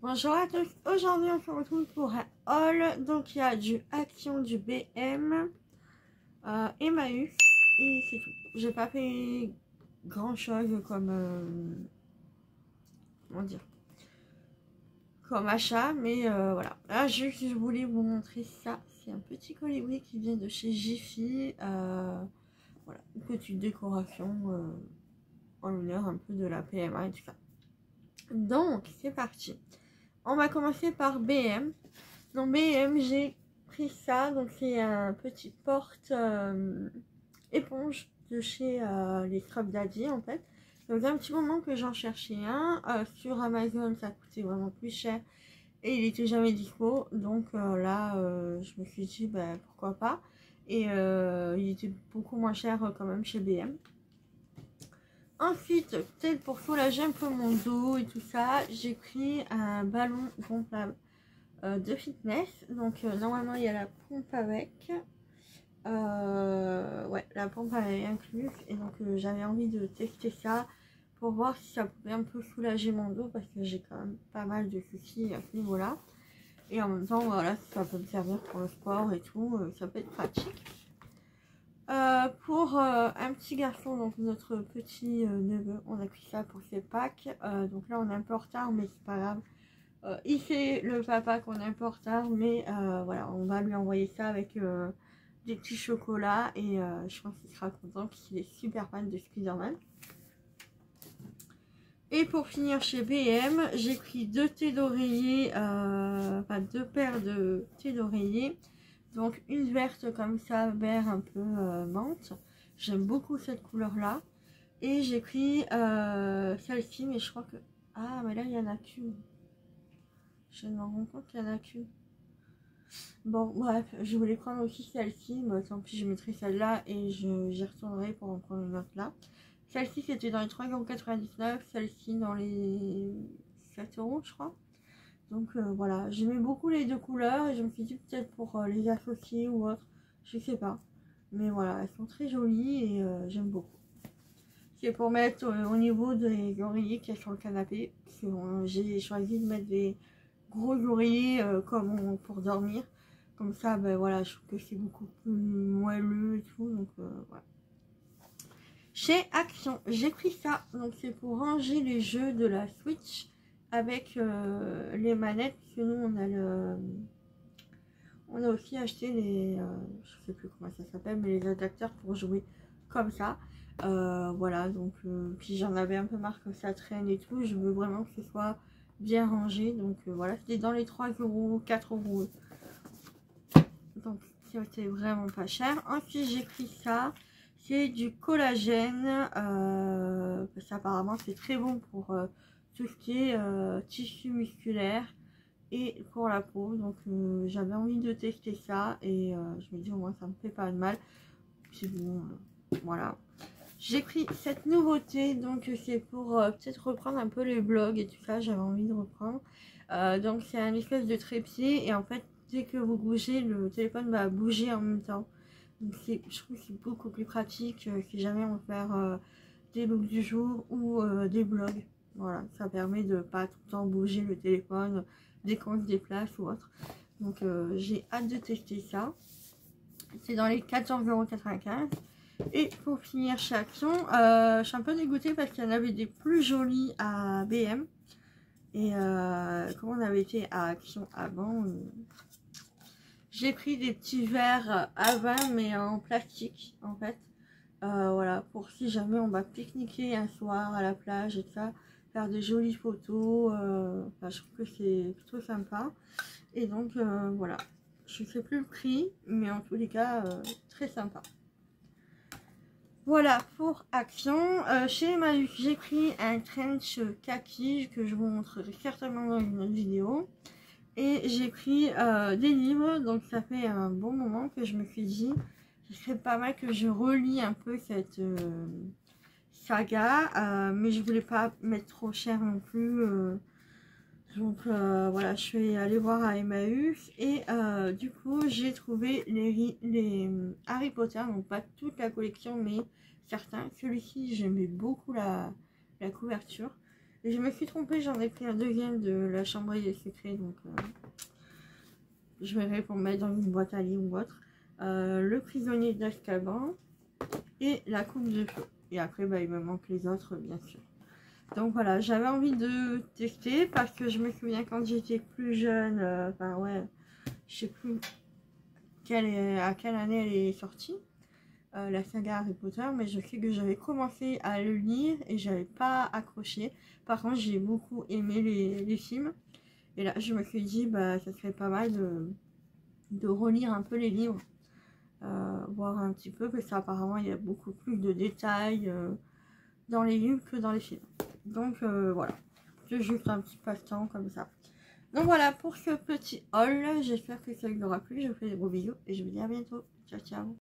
Bonjour à tous, aujourd'hui on se retrouve pour un haul. Donc il y a du Action, du BM, Emmaüs et c'est tout. J'ai pas fait grand chose comme comment dire, comme achat, mais voilà. Là juste je voulais vous montrer ça. C'est un petit colibri qui vient de chez Jiffy. Voilà, une petite décoration en l'honneur un peu de la PMA et tout ça. Donc c'est parti. On va commencer par BM. Dans BM, j'ai pris ça. Donc, c'est un petit porte éponge de chez les Scrub Daddy en fait. Donc, un petit moment que j'en cherchais un. Sur Amazon, ça coûtait vraiment plus cher et il était jamais dispo. Donc, là, je me suis dit, bah, pourquoi pas. Et il était beaucoup moins cher quand même chez BM. Ensuite, peut-être pour soulager un peu mon dos et tout ça, j'ai pris un ballon gonflable de fitness. Donc normalement il y a la pompe avec. Ouais, la pompe est incluse. Et donc j'avais envie de tester ça pour voir si ça pouvait un peu soulager mon dos parce que j'ai quand même pas mal de soucis à ce niveau-là. Et en même temps, voilà, ça peut me servir pour le sport et tout, ça peut être pratique. Pour un petit garçon, donc notre petit neveu, on a pris ça pour ses Pâques. Donc là on est un peu en retard, mais c'est pas grave. Il fait le papa qu'on est un peu en retard, mais voilà, on va lui envoyer ça avec des petits chocolats et je pense qu'il sera content puisqu'il est super fan de Spider-Man. Et pour finir chez BM, j'ai pris deux thés d'oreiller, enfin deux paires de thés d'oreiller. Donc une verte comme ça, vert un peu menthe. J'aime beaucoup cette couleur-là. Et j'ai pris celle-ci, mais je crois que... Ah, mais là, il y en a qu'une. Je me rends compte qu'il y en a qu'une. Bon, bref, je voulais prendre aussi celle-ci. Mais tant pis, je mettrai celle-là et j'y retournerai pour en prendre une autre là. Celle-ci, c'était dans les 3,99 €. Celle-ci, dans les 7 € je crois. Donc voilà, j'aimais beaucoup les deux couleurs et je me suis dit peut-être pour les associer ou autre, je sais pas. Mais voilà, elles sont très jolies et j'aime beaucoup. C'est pour mettre au niveau des oreillers qu'il y a sur le canapé. J'ai choisi de mettre des gros oreillers comme pour dormir. Comme ça, ben voilà, je trouve que c'est beaucoup plus moelleux et tout. Donc voilà. Chez Action, j'ai pris ça. Donc c'est pour ranger les jeux de la Switch avec les manettes. Parce que nous on a aussi acheté les je sais plus comment ça s'appelle, mais les adapteurs pour jouer comme ça. Voilà, donc puis j'en avais un peu marre que ça traîne et tout. Je veux vraiment que ce soit bien rangé. Donc voilà, c'était dans les 3 €, 4 €. Donc c'était vraiment pas cher. Ensuite j'ai pris ça. C'est du collagène. Parce qu'apparemment c'est très bon pour tout ce qui est tissu musculaire et pour la peau. Donc j'avais envie de tester ça et je me dis au moins ça me fait pas de mal. C'est bon, voilà. J'ai pris cette nouveauté, donc c'est pour peut-être reprendre un peu les blogs et tout ça, j'avais envie de reprendre. Donc c'est un espèce de trépied et en fait dès que vous bougez, le téléphone va bouger en même temps. Donc je trouve que c'est beaucoup plus pratique si jamais on veut faire des looks du jour ou des blogs. Voilà, ça permet de pas tout le temps bouger le téléphone dès qu'on se déplace ou autre. Donc j'ai hâte de tester ça. C'est dans les 14,95 €. Et pour finir chez Action, je suis un peu dégoûtée parce qu'il y en avait des plus jolis à BM. Et comme on avait été à Action avant, j'ai pris des petits verres à vin mais en plastique en fait. Voilà, pour si jamais on va pique-niquer un soir à la plage et tout ça, faire des jolies photos. Enfin, je trouve que c'est plutôt sympa. Et donc voilà, je ne sais plus le prix, mais en tous les cas, très sympa. Voilà pour Action. Chez Emmaüs, j'ai pris un trench kaki que je vous montrerai certainement dans une autre vidéo. Et j'ai pris des livres, donc ça fait un bon moment que je me suis dit, ce serait pas mal que je relis un peu cette saga, mais je voulais pas mettre trop cher non plus. Donc voilà, je suis allée voir à Emmaüs et du coup j'ai trouvé les Harry Potter, donc pas toute la collection mais certains. Celui-ci j'aimais beaucoup la couverture Et je me suis trompée, j'en ai pris un deuxième de la chambre des secrets, donc je verrai pour mettre dans une boîte à lit ou autre. Le prisonnier d'Azkaban et la coupe de feu. Et après, bah, il me manque les autres, bien sûr. Donc voilà, j'avais envie de tester parce que je me souviens quand j'étais plus jeune, enfin ouais, je sais plus à quelle année elle est sortie, la saga Harry Potter, mais je sais que j'avais commencé à le lire et j'avais pas accroché. Par contre, j'ai beaucoup aimé les films. Et là, je me suis dit, bah, ça serait pas mal de relire un peu les livres. Voir un petit peu, parce qu'apparemment, il y a beaucoup plus de détails dans les livres que dans les films. Donc, voilà. C'est juste un petit passe-temps comme ça. Donc, voilà pour ce petit haul. J'espère que ça vous aura plu. Je vous fais des gros bisous et je vous dis à bientôt. Ciao, ciao.